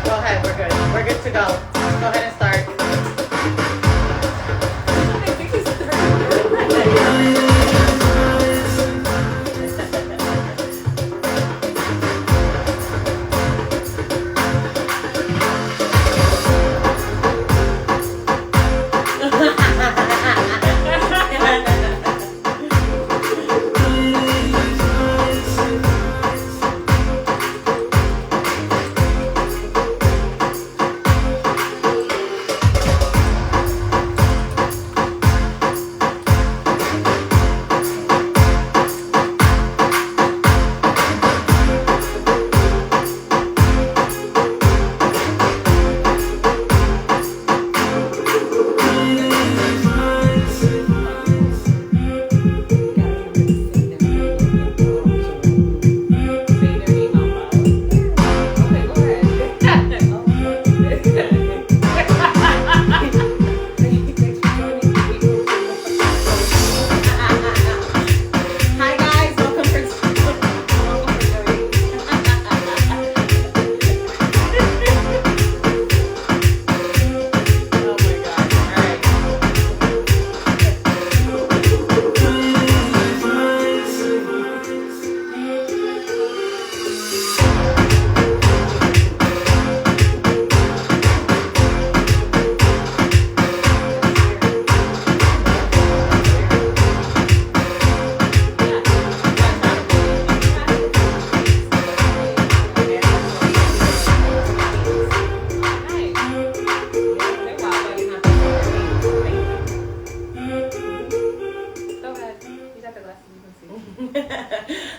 Go ahead, we're good. We're good to go. Go ahead and start.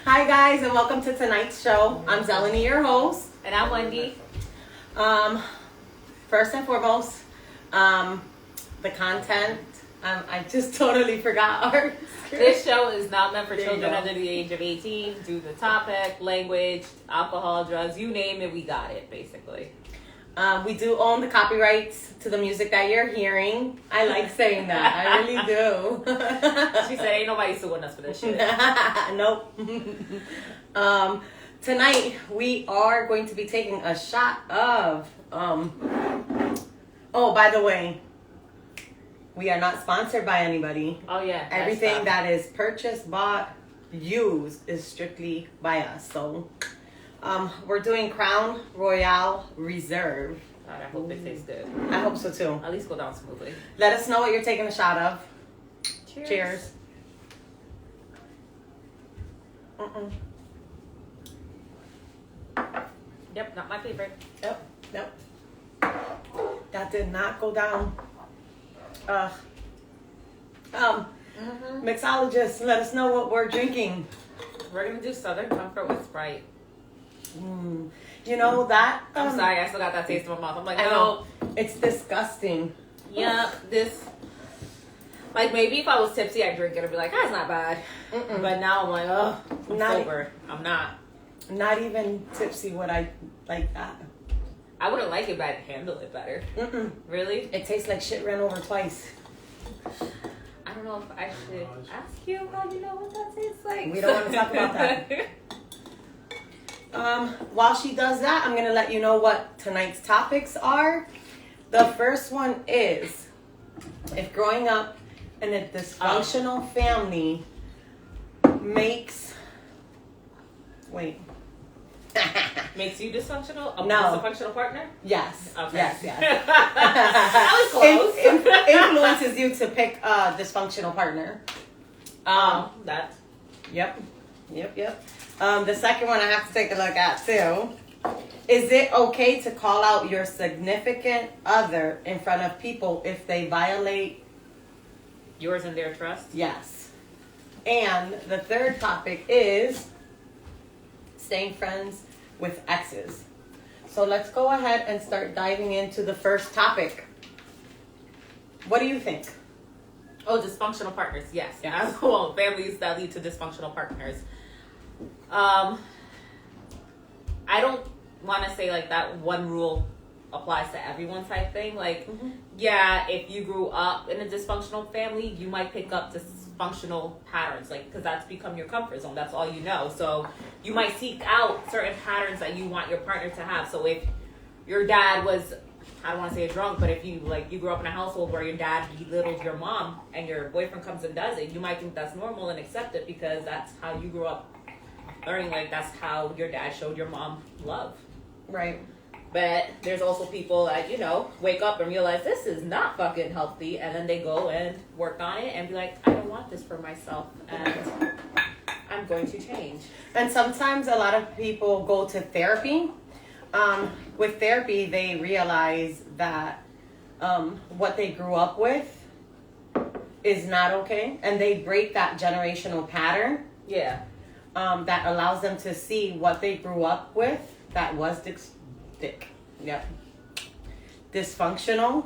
Hi guys, and welcome to tonight's show. I'm Zeleny, your host. And I'm Wendy. First and foremost, the content. I just totally forgot our script. This show is not meant for There you children go. under the age of 18 due to topic, language, alcohol, drugs, you name it, we got it, basically. We do own the copyrights to the music that you're hearing. I like saying that. I really do. She said, ain't nobody suing us for this shit. Nope. Tonight we are going to be taking a shot of oh, by the way, we are not sponsored by anybody. Oh, yeah. Everything that is purchased, bought, used is strictly by us. So we're doing Crown Royale Reserve. God, I hope it tastes good. I hope so too. At least go down smoothly. Let us know what you're taking a shot of. Cheers. Cheers. Mm-mm. Yep, not my favorite. Nope. That did not go down. Mixologist, let us know what we're drinking. We're going to do Southern Comfort with Sprite. You know that? I'm sorry, I still got that taste in my mouth. I'm like, I no. know. It's disgusting. Yeah, this... Like, maybe if I was tipsy, I'd drink it and be like, it's not bad. Mm-mm. But now I'm like, I'm Not- sober. I'm not. Not even tipsy would I like that. I wouldn't like it, but I'd handle it better. Mm-mm. Really? It tastes like shit ran over twice. I don't know if I should ask you how you know what that tastes like. We don't want to talk about that. While she does that, I'm going to let you know what tonight's topics are. The first one is, if growing up in a dysfunctional family makes... Wait. Makes you dysfunctional? A No. dysfunctional partner? Yes. Okay. Yes. That was close. Influences you to pick a dysfunctional partner. That. Yep. The second one I have to take a look at too. Is it okay to call out your significant other in front of people if they violate? Yours and their trust? Yes. And the third topic is staying friends with exes. So let's go ahead and start diving into the first topic. What do you think? Oh, dysfunctional partners. Yes. Yes. Well, families that lead to dysfunctional partners. I don't want to say like that one rule applies to everyone type thing. Like, yeah, if you grew up in a dysfunctional family, you might pick up dysfunctional patterns, like, because that's become your comfort zone. That's all you know. So you might seek out certain patterns that you want your partner to have. So if your dad was, I don't want to say a drunk, but if you you grew up in a household where your dad belittled your mom and your boyfriend comes and does it, you might think that's normal and accept it because that's how you grew up learning, like that's how your dad showed your mom love. Right. But there's also people that, wake up and realize this is not fucking healthy, and then they go and work on it and be like, I don't want this for myself, and I'm going to change. And sometimes a lot of people go to therapy. With therapy, they realize that what they grew up with is not okay, and they break that generational pattern. Yeah. That allows them to see what they grew up with that was dysfunctional.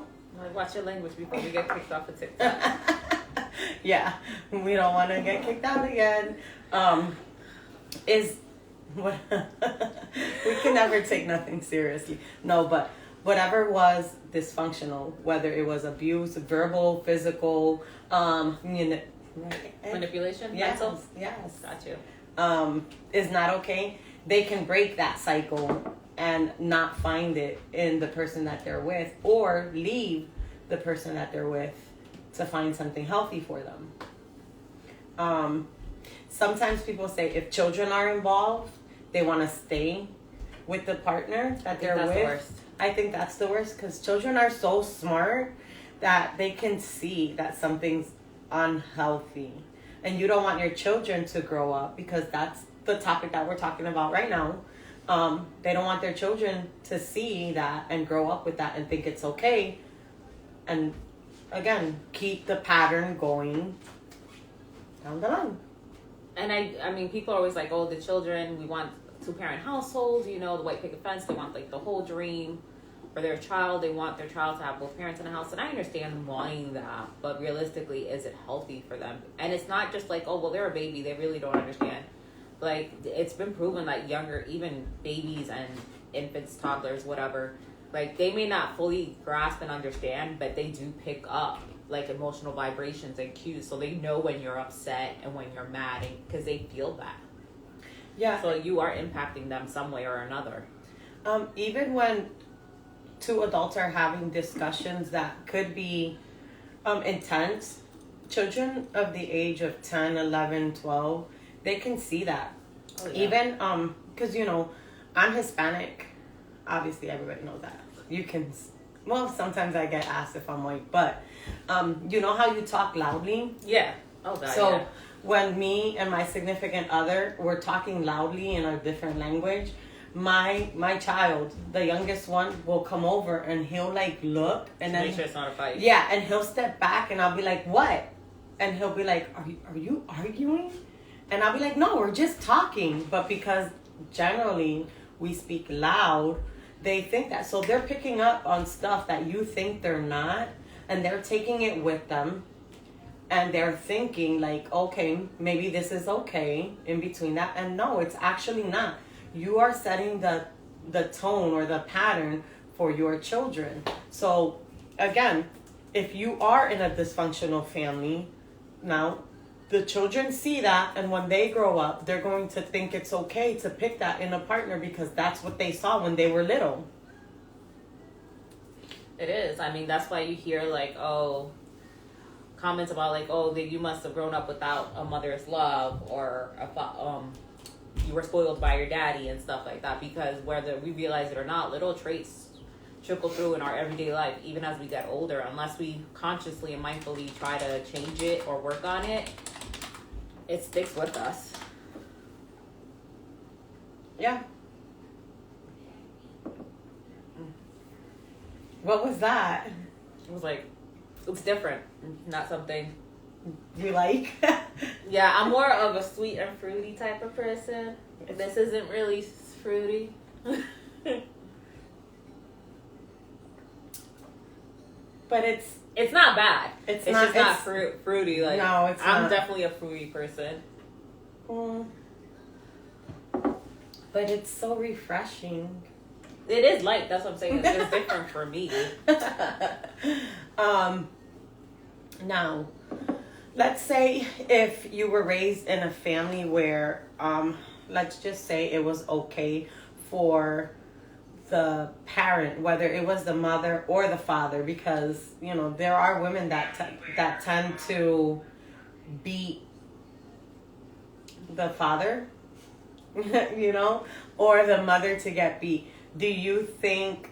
Watch your language before we get kicked off of TikTok. Yeah, we don't want to get kicked out again. Is what we can never take nothing seriously. No, but whatever was dysfunctional, whether it was abuse, verbal, physical, Manipulation, yes, mental. yes, Got you. is not okay. They can break that cycle and not find it in the person that they're with, or leave the person that they're with to find something healthy for them. Sometimes people say if children are involved, they want to stay with the partner that they're with. The worst. I think that's the worst because children are so smart that they can see that something's unhealthy. And you don't want your children to grow up, because that's the topic that we're talking about right now. They don't want their children to see that and grow up with that and think it's okay. And again, keep the pattern going down the line. And I mean, people are always like, oh, the children, we want 2-parent households, the white picket fence, they want like the whole dream for their child. They want their child to have both parents in the house. And I understand them wanting that, but realistically, is it healthy for them? And it's not just like, oh, well, they're a baby, they really don't understand. Like, it's been proven that younger, even babies and infants, toddlers, whatever, like, they may not fully grasp and understand, but they do pick up, like, emotional vibrations and cues. So they know when you're upset and when you're mad, because they feel that. Yeah. So you are impacting them some way or another. Even when two adults are having discussions that could be intense, children of the age of 10, 11, 12, they can see that. Oh, yeah. Even, because, I'm Hispanic. Obviously, everybody knows that. You can, sometimes I get asked if I'm white, but you know how you talk loudly? Yeah. Oh, God, so yeah. When me and my significant other were talking loudly in a different language, my child, the youngest one, will come over and he'll look and then make sure it's not a fight. Yeah, and he'll step back and I'll be like, "What?" And he'll be like, "Are you arguing?" And I'll be like, "No, we're just talking." But because generally we speak loud, they think that. So they're picking up on stuff that you think they're not, and they're taking it with them. And they're thinking okay, maybe this is okay in between that. And no, it's actually not. You are setting the tone or the pattern for your children. So again, if you are in a dysfunctional family, now the children see that, and when they grow up, they're going to think it's okay to pick that in a partner because that's what they saw when they were little. It is. I mean, that's why you hear comments about that you must have grown up without a mother's love, or you were spoiled by your daddy and stuff like that, because whether we realize it or not, little traits trickle through in our everyday life even as we get older. Unless we consciously and mindfully try to change it or work on it, it sticks with us. Yeah. What was that? It was it's different, not something you like. Yeah, I'm more of a sweet and fruity type of person. This isn't really fruity. But it's not bad. It's just not fruity. No, it's I'm not. definitely a fruity person. But it's so refreshing. It is light. That's what I'm saying. It's just different for me. Now, let's say if you were raised in a family where, let's just say it was okay for the parent, whether it was the mother or the father, because you know there are women that tend to beat the father, you know, or the mother to get beat. Do you think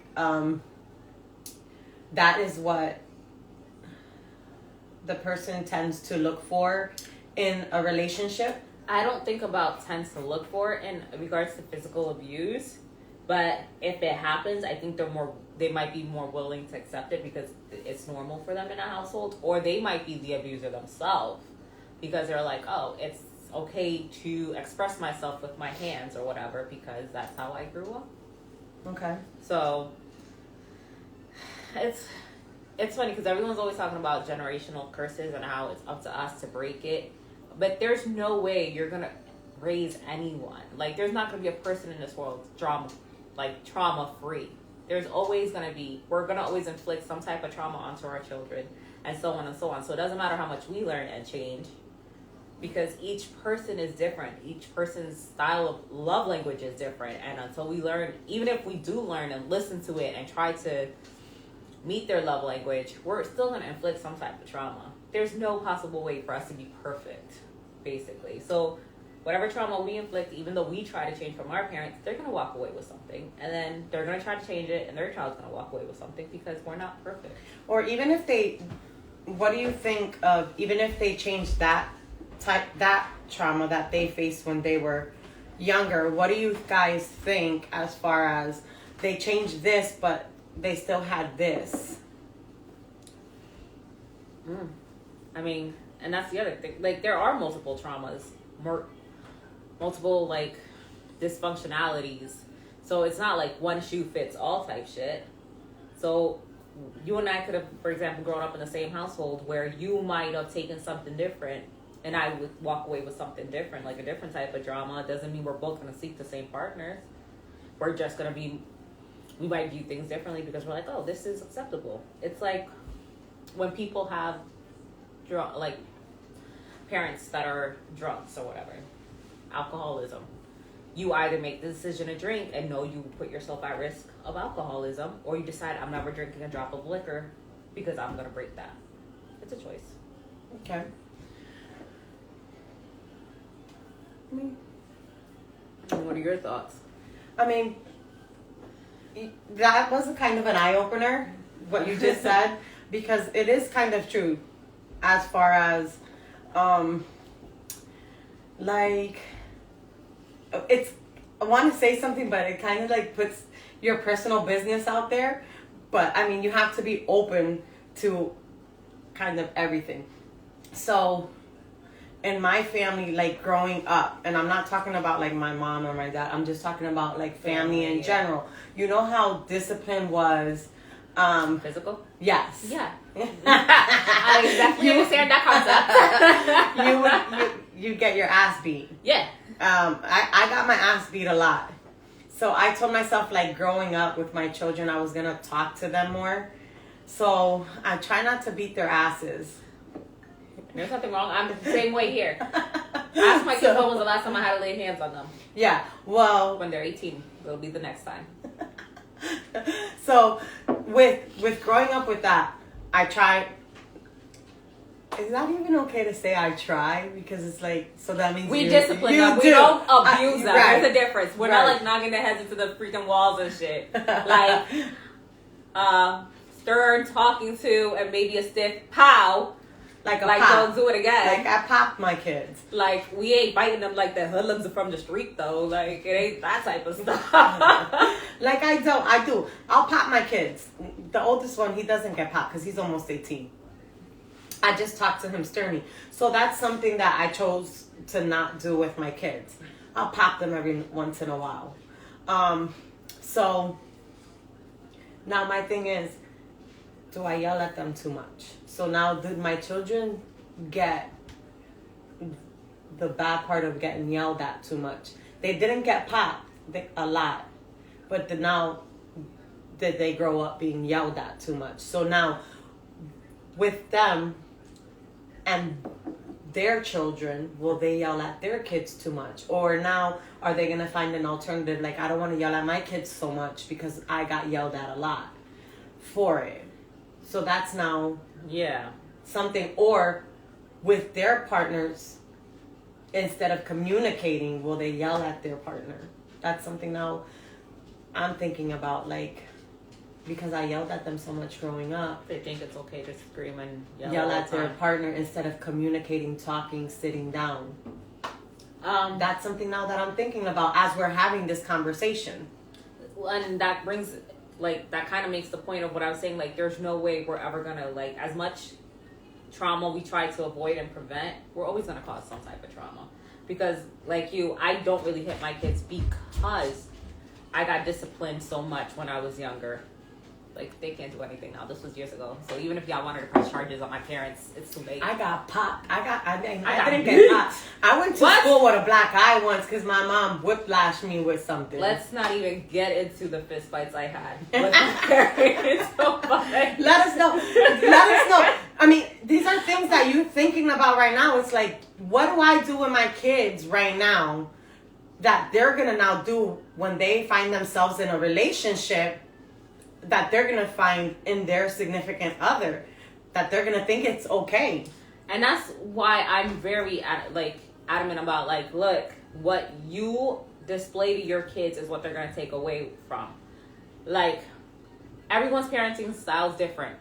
that is what the person tends to look for in a relationship? I don't think about tends to look for it in regards to physical abuse, but if it happens, I think they might be more willing to accept it because it's normal for them in a household, or they might be the abuser themselves because they're like, oh, it's okay to express myself with my hands or whatever because that's how I grew up. Okay. So it's funny because everyone's always talking about generational curses and how it's up to us to break it. But there's no way you're going to raise anyone. Like, there's not going to be a person in this world trauma-free. There's always going to be, we're going to always inflict some type of trauma onto our children and so on and so on. So it doesn't matter how much we learn and change because each person is different. Each person's style of love language is different. And until we learn, even if we do learn and listen to it and try to meet their love language, we're still going to inflict some type of trauma. There's no possible way for us to be perfect, basically. So whatever trauma we inflict, even though we try to change from our parents, they're going to walk away with something. And then they're going to try to change it, and their child's going to walk away with something because we're not perfect. Or even if what do you think of, even if they change that trauma that they faced when they were younger, what do you guys think as far as they changed this, but they still had this? I mean, and that's the other thing. Like, there are multiple traumas, multiple, like, dysfunctionalities. So it's not like one shoe fits all type shit. So you and I could have, for example, grown up in the same household where you might have taken something different and I would walk away with something different, like a different type of drama. It doesn't mean we're both going to seek the same partners. We're just going to be, we might view things differently because we're like, oh, this is acceptable. It's like when people have like parents that are drunks or whatever, alcoholism. You either make the decision to drink and know you put yourself at risk of alcoholism, or you decide I'm never drinking a drop of liquor because I'm going to break that. It's a choice. Okay. What are your thoughts? I mean, that was a kind of an eye-opener, what you just said, because it is kind of true as far as, like, it's, I want to say something, but it kind of like puts your personal business out there. But I mean, you have to be open to kind of everything. So in my family, like growing up, and I'm not talking about like my mom or my dad, I'm just talking about like family in general. You know how discipline was physical? Yes. Yeah. I exactly understand that concept. you get your ass beat. Yeah. I got my ass beat a lot. So I told myself, like, growing up with my children, I was going to talk to them more. So I try not to beat their asses. There's nothing wrong. I'm the same way here. Ask my kids when was the last time I had to lay hands on them. Yeah, well... When they're 18. It'll be the next time. So with growing up with that, I try... Is that even okay to say I try? Because it's like, so that means we discipline them. We don't abuse them. Right. There's a difference. We're not like knocking their heads into the freaking walls and shit. Like, stern talking to and maybe a stiff pow. Like pop. Don't do it again. Like I popped my kids. Like, we ain't biting them like the hoodlums are from the street though. Like, it ain't that type of stuff. Like I do. I'll pop my kids. The oldest one, he doesn't get popped because he's almost 18. I just talk to him sternly. So that's something that I chose to not do with my kids. I'll pop them every once in a while. So now my thing is, do I yell at them too much? So now did my children get the bad part of getting yelled at too much? They didn't get popped a lot, but now did they grow up being yelled at too much? So now with them and their children, will they yell at their kids too much? Or now, are they going to find an alternative? Like, I don't want to yell at my kids so much because I got yelled at a lot for it. So that's now something. Or with their partners, instead of communicating, will they yell at their partner? That's something now I'm thinking about, like, because I yelled at them so much growing up. They think it's okay to scream and yell at their partner instead of communicating, talking, sitting down. That's something now that I'm thinking about as we're having this conversation. And that brings, like, that kind of makes the point of what I was saying. Like, there's no way we're ever going to, like, as much trauma we try to avoid and prevent, we're always going to cause some type of trauma. Because, like you, I don't really hit my kids because I got disciplined so much when I was younger. Like, they can't do anything now. This was years ago. So even if y'all wanted to press charges on my parents, it's too late. I got popped. I didn't get popped. I went to school with a black eye once because my mom whiplashed me with something. Let's not even get into the fist fights I had with my parents. So Let us know. Let us know. I mean, these are things that you're thinking about right now. It's like, what do I do with my kids right now that they're going to now do when they find themselves in a relationship that they're going to find in their significant other, that they're going to think it's okay. And that's why I'm very adamant about, like, look, what you display to your kids is what they're going to take away from. Like, everyone's parenting style is different.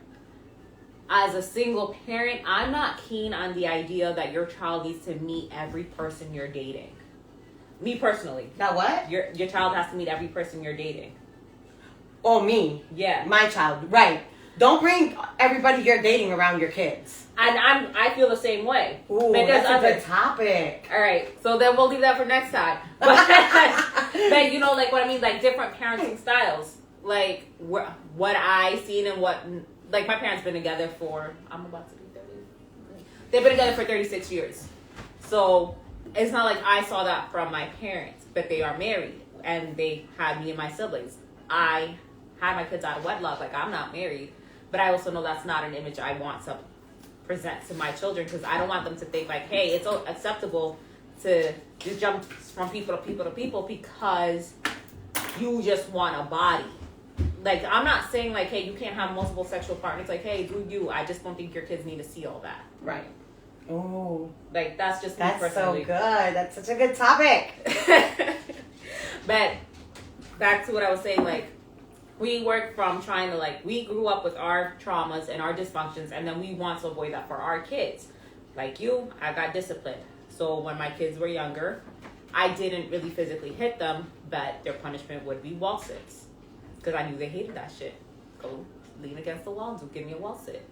As a single parent, I'm not keen on the idea that your child needs to meet every person you're dating. Me personally. That what? Your child has to meet every person you're dating. Oh, me. Yeah. My child. Right. Don't bring everybody you're dating around your kids. And I feel the same way. Ooh, that's a good topic. All right. So then we'll leave that for next time. But you know, like, what I mean, like, different parenting styles. Like, what I seen and what, like, my parents been together for, I'm about to be 30. They've been together for 36 years. So it's not like I saw that from my parents, but they are married and they had me and my siblings. I had my kids out of wedlock. Like, I'm not married, but I also know that's not an image I want to present to my children, because I don't want them to think like, hey, it's acceptable to just jump from people to people to people because you just want a body. Like, I'm not saying like, hey, you can't have multiple sexual partners. Like, hey, do you? I just don't think your kids need to see all that. Right. Oh, like, that's just me that's personally. so good. That's such a good topic. But back to what I was saying, like, we work from trying to, like, we grew up with our traumas and our dysfunctions, and then we want to avoid that for our kids. Like you, I got disciplined. So when my kids were younger, I didn't really physically hit them, but their punishment would be wall sits. Because I knew they hated that shit. Go lean against the wall and give me a wall sit.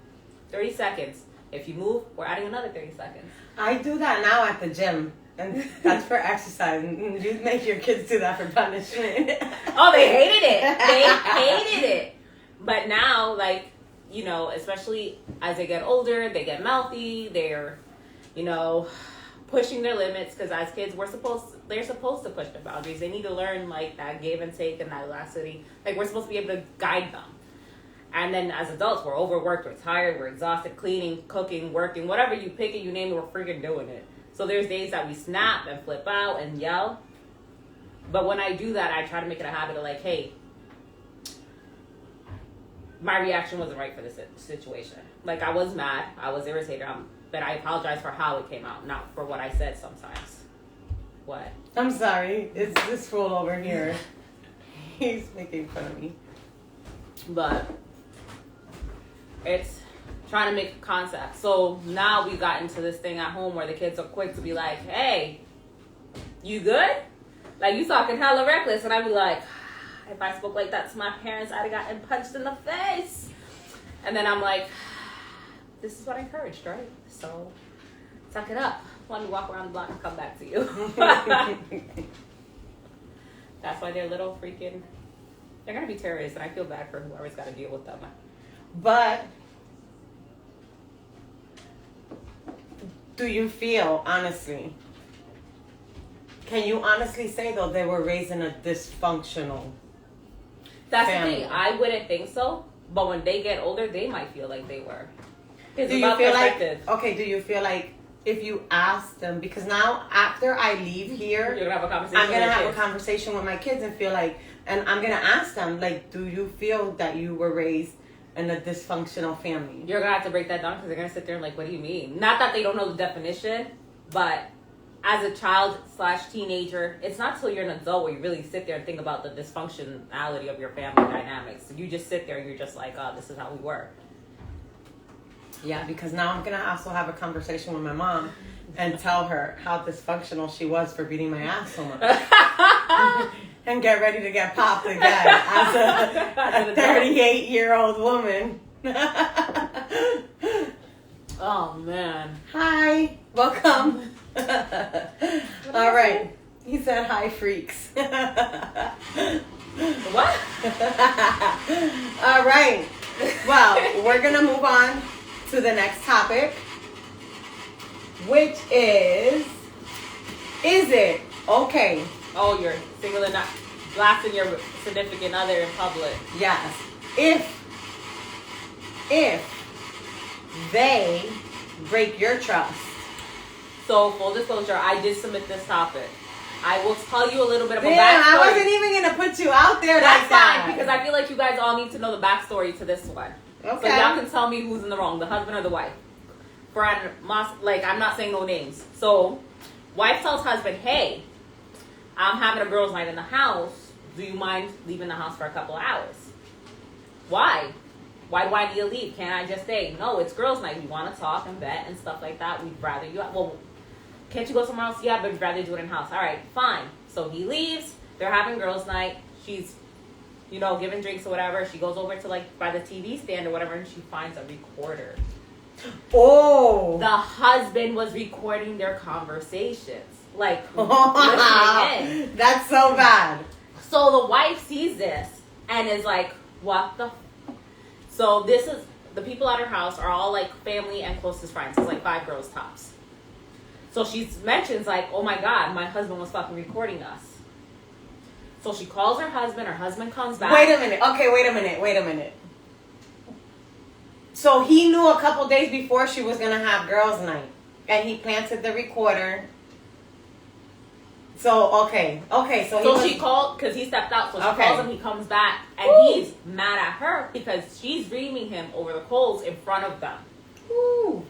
30 seconds. If you move, we're adding another 30 seconds. I do that now at the gym. And that's for exercise. You make your kids do that for punishment. Oh, they hated it. They hated it. But now, like, you know, especially as they get older, they get mouthy. They're, you know, pushing their limits. Because as kids, they're supposed to push their boundaries. They need to learn, like, that give and take and that elasticity. Like, we're supposed to be able to guide them. And then as adults, we're overworked, we're tired, we're exhausted, cleaning, cooking, working, whatever you pick it, you name it, we're freaking doing it. So there's days that we snap and flip out and yell. But when I do that, I try to make it a habit of like, hey, my reaction wasn't right for this situation. Like, I was mad, I was irritated, but I apologize for how it came out, not for what I said sometimes. What? I'm sorry. It's this fool over here. He's making fun of me. But it's trying to make a concept. So now we got into this thing at home where the kids are quick to be like, hey, you good? Like, you talking hella reckless. And I'd be like, if I spoke like that to my parents, I'd have gotten punched in the face. And then I'm like, this is what I encouraged, right? So suck it up. Let me walk around the block and come back to you. That's why they're little freaking, they're going to be terrorists. And I feel bad for whoever's got to deal with them. But do you feel, honestly, can you honestly say, though, they were raised in a dysfunctional That's family? the thing. I wouldn't think so. But when they get older, they might feel like they were. Do you feel like, okay, do you feel like if you ask them, because now after I leave here, You're gonna have a conversation. I'm gonna have a conversation with my kids and feel like, and I'm gonna ask them, like, do you feel that you were raised in a dysfunctional family? You're gonna have to break that down because they're gonna sit there and like, what do you mean? Not that they don't know the definition, but as a child / teenager, it's not till you're an adult where you really sit there and think about the dysfunctionality of your family dynamics. You just sit there and you're just like, oh, this is how we were. Yeah, because now I'm gonna also have a conversation with my mom and tell her how dysfunctional she was for beating my ass so much. And get ready to get popped again as a 38-year-old woman. Oh, man. Hi, welcome. All right. He said hi, freaks. What? All right. Well, we're going to move on to the next topic, which is it okay? Oh, you're single and not blasting your significant other in public. Yes. If they break your trust. So, full disclosure, I did submit this topic. I will tell you a little bit of a Damn, backstory. I wasn't even going to put you out there That's like that. fine, because I feel like you guys all need to know the backstory to this one. Okay. So y'all can tell me who's in the wrong, the husband or the wife. I'm not saying no names. So, wife tells husband, hey, I'm having a girls' night in the house. Do you mind leaving the house for a couple of hours? Why? Why do I need to leave? Can't I just stay? No, it's girls' night. We want to talk and vet and stuff like that. We'd rather you... Well, can't you go somewhere else? Yeah, but we'd rather do it in house. All right, fine. So he leaves. They're having girls' night. She's, giving drinks or whatever. She goes over to, by the TV stand or whatever, and she finds a recorder. Oh. The husband was recording their conversations. Listening in. That's so bad. So the wife sees this and is like, what the... So this is... The people at her house are all, family and closest friends. It's, 5 girls tops. So she mentions, oh, my God, my husband was fucking recording us. So she calls her husband. Her husband comes back. Wait a minute. Okay, wait a minute. So he knew a couple days before she was going to have girls' night. And he planted the recorder. So, okay. So she called, because he stepped out. So she calls him. He comes back. And he's mad at her because she's reaming him over the coals in front of them. Woo.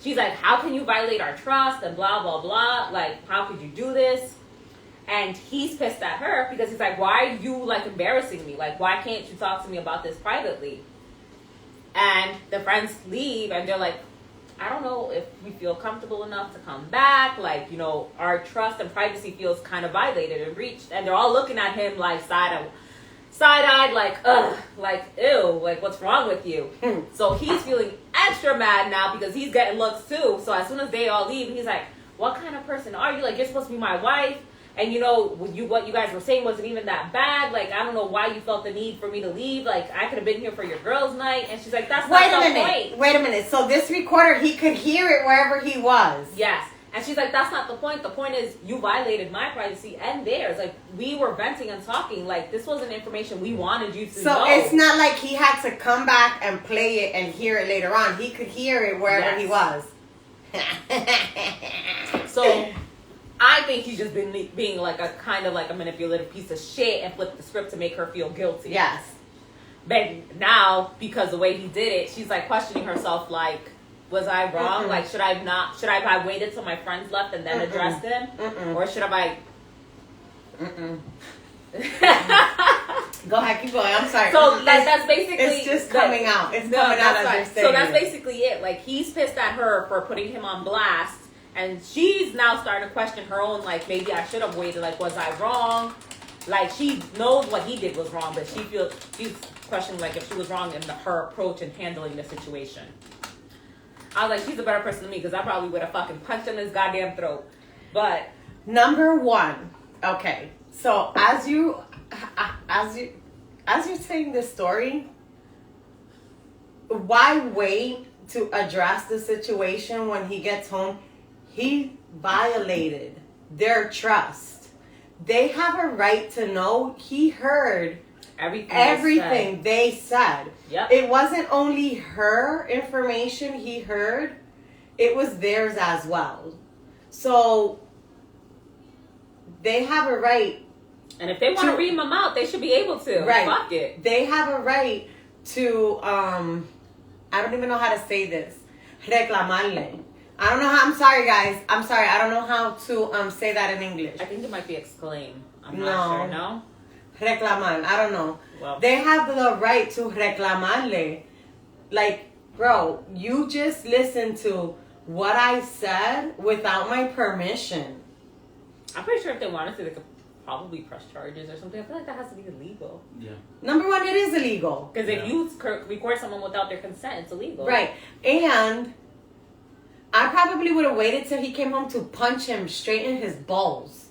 She's like, how can you violate our trust? And blah, blah, blah. How could you do this? And he's pissed at her because he's like, why are you, embarrassing me? Why can't you talk to me about this privately? And the friends leave, and they're like, I don't know if we feel comfortable enough to come back. Our trust and privacy feels kind of violated and breached. And they're all looking at him, side-eyed, ugh, ew, what's wrong with you? So he's feeling extra mad now because he's getting looks too. So as soon as they all leave, he's like, what kind of person are you? You're supposed to be my wife. And what you guys were saying wasn't even that bad. I don't know why you felt the need for me to leave. I could have been here for your girls' night. And she's like, that's not the point. Wait a minute. So this recorder, he could hear it wherever he was. Yes. And she's like, that's not the point. The point is you violated my privacy and theirs. We were venting and talking. This wasn't information we wanted you to know. So it's not like he had to come back and play it and hear it later on. He could hear it wherever he was. So I think he's just been being a kind of a manipulative piece of shit and flipped the script to make her feel guilty. Yes. But now, because the way he did it, she's questioning herself, was I wrong? Should I have waited till my friends left and then addressed him? Or should I? Go ahead, keep going. I'm sorry. So that's basically... It's just coming out. It's coming out as you're saying. So that's basically it. He's pissed at her for putting him on blast. And she's now starting to question her own, maybe I should have waited. Was I wrong? She knows what he did was wrong, but she's questioning, if she was wrong in her approach in handling the situation. I was like, she's a better person than me, because I probably would have fucking punched him in his goddamn throat. But... Number one. Okay. So, as you're saying this story, why wait to address the situation when he gets home? He violated their trust. They have a right to know. He heard everything they said. Yep. It wasn't only her information he heard. it was theirs as well. So they have a right. And if they want to ream them out, they should be able to. Right. Fuck it. They have a right to, I don't even know how to say this. Reclamarle. I don't know how, I'm sorry guys. I'm sorry. I don't know how to say that in English. I think it might be exclaim. I'm not sure. No? Reclamar. I don't know. Well, they have the right to reclamarle. Like, bro, you just listened to what I said without my permission. I'm pretty sure if they wanted to, they could probably press charges or something. I feel like that has to be illegal. Yeah. Number one, it is illegal. Because if you record someone without their consent, it's illegal. Right. And I probably would have waited till he came home to punch him straight in his balls.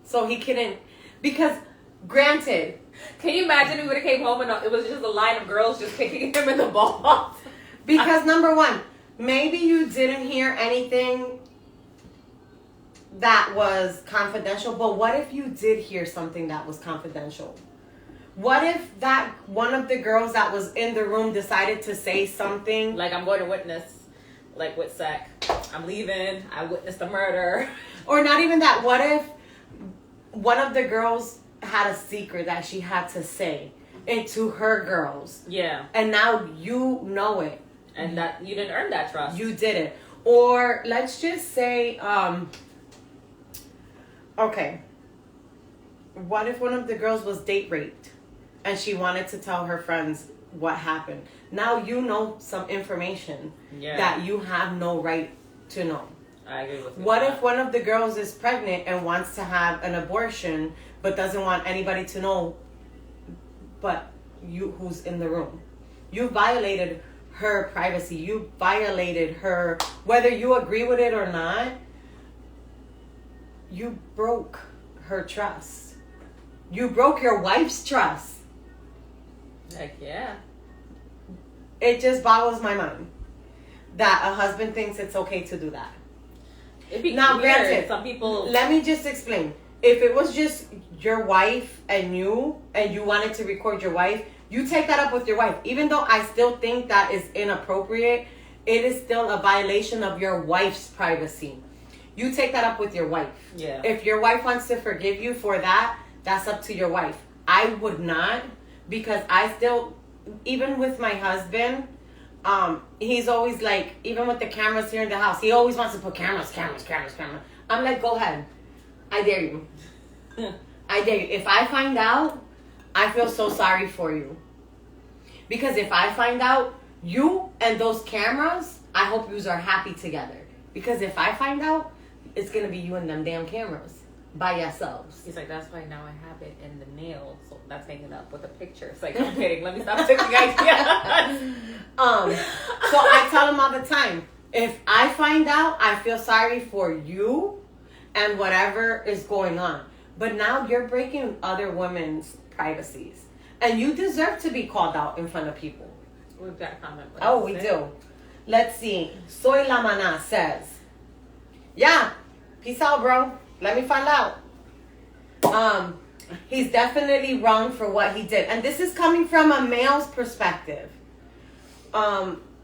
So he couldn't. Because, granted. Can you imagine if he would have came home and it was just a line of girls just kicking him in the balls? Because, number one, maybe you didn't hear anything that was confidential, but what if you did hear something that was confidential? What if that one of the girls that was in the room decided to say something? Like, I'm going to witness, like with Sec, I'm leaving, I witnessed a murder. Or not even that. What if one of the girls had a secret that she had to say to her girls? Yeah. And now you know it. And that you didn't earn that trust. You didn't. Or let's just say, okay, what if one of the girls was date raped and she wanted to tell her friends what happened? Now you know some information that you have no right to know. I agree with you. What if one of the girls is pregnant and wants to have an abortion but doesn't want anybody to know but you who's in the room? You violated her privacy. You violated her, whether you agree with it or not. You broke her trust. You broke your wife's trust. Heck yeah. It just boggles my mind that a husband thinks it's okay to do that. It'd be now, weird. granted, Some people. Let me just explain. If it was just your wife and you wanted to record your wife, you take that up with your wife. Even though I still think that is inappropriate, it is still a violation of your wife's privacy. You take that up with your wife. Yeah. If your wife wants to forgive you for that, that's up to your wife. I would not, because I still, even with my husband, he's always like, even with the cameras here in the house, he always wants to put cameras. I'm like, go ahead. I dare you. I dare you. If I find out, I feel so sorry for you. Because if I find out, you and those cameras, I hope yous are happy together. Because if I find out, it's going to be you and them damn cameras by yourselves. He's like, that's why now I have it in the nail. So that's hanging up with a picture. It's like, I'm kidding. Let me stop taking ideas. So I tell him all the time, if I find out, I feel sorry for you and whatever is going on. But now you're breaking other women's privacies. And you deserve to be called out in front of people. We've got a comment. Oh, we do. Let's see. Soy La Mana says, yeah, peace out, bro. Let me find out. He's definitely wrong for what he did. And this is coming from a male's perspective.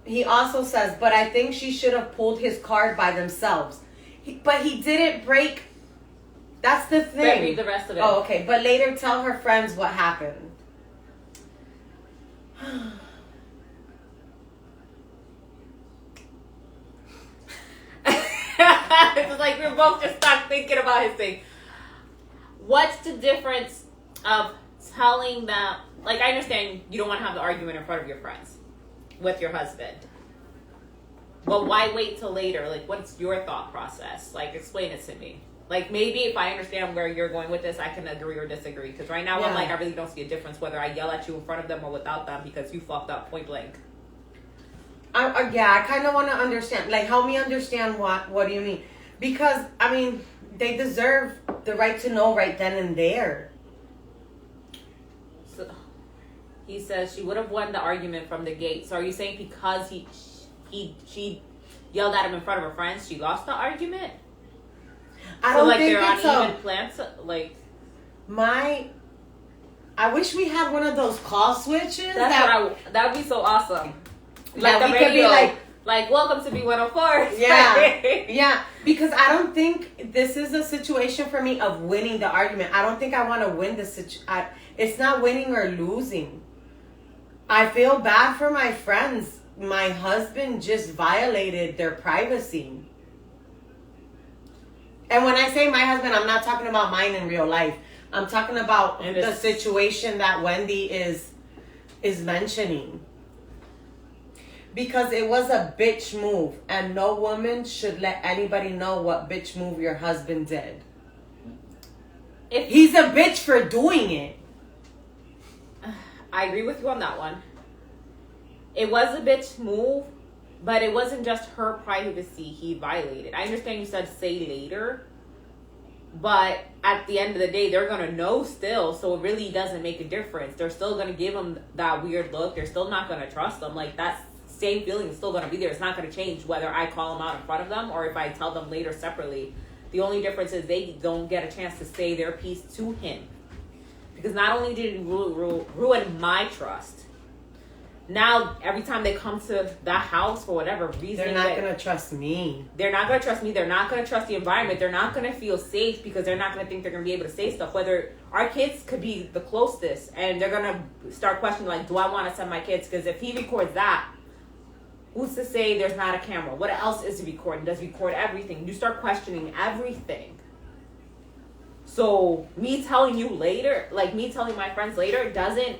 He also says, but I think she should have pulled his card by themselves. But he didn't break. That's the thing. Read the rest of it. Oh, okay. But later tell her friends what happened. It's like we're both just stuck thinking about his thing. What's the difference of telling them, like, I understand you don't want to have the argument in front of your friends with your husband. Well, why wait till later? Like, what's your thought process? Like, explain it to me. Like, maybe if I understand where you're going with this, I can agree or disagree. Because right now, I'm like, I really don't see a difference whether I yell at you in front of them or without them because you fucked up point blank. I kind of want to understand. Like, help me understand what do you mean? Because, I mean, they deserve the right to know right then and there. So, he says she would have won the argument from the gate. So are you saying because she yelled at him in front of her friends, she lost the argument? I don't think they're it's on even plans. Like, I wish we had one of those call switches. That would be so awesome. Like we could be Like, welcome to B104. Yeah. Yeah. Because I don't think this is a situation for me of winning the argument. I don't think I want to win the situation. It's not winning or losing. I feel bad for my friends. My husband just violated their privacy. And when I say my husband, I'm not talking about mine in real life. I'm talking about the situation that Wendy is mentioning. Because it was a bitch move, and no woman should let anybody know what bitch move your husband did. He's a bitch for doing it. I agree with you on that one. It was a bitch move, but it wasn't just her privacy he violated. I understand you said say later, but at the end of the day, they're going to know still, so it really doesn't make a difference. They're still going to give him that weird look. They're still not going to trust him. Like, that same feeling is still going to be there. It's not going to change whether I call him out in front of them or if I tell them later separately. The only difference is they don't get a chance to say their piece to him. Because not only did he ruin my trust, now every time they come to that house for whatever reason, they're not going to trust me. They're not going to trust me. They're not going to trust the environment. They're not going to feel safe because they're not going to think they're going to be able to say stuff. Whether our kids could be the closest, and they're going to start questioning, like, do I want to send my kids? Because if he records that, who's to say there's not a camera? What else is he recording? Does he record everything? You start questioning everything. So me telling you later, like me telling my friends later, doesn't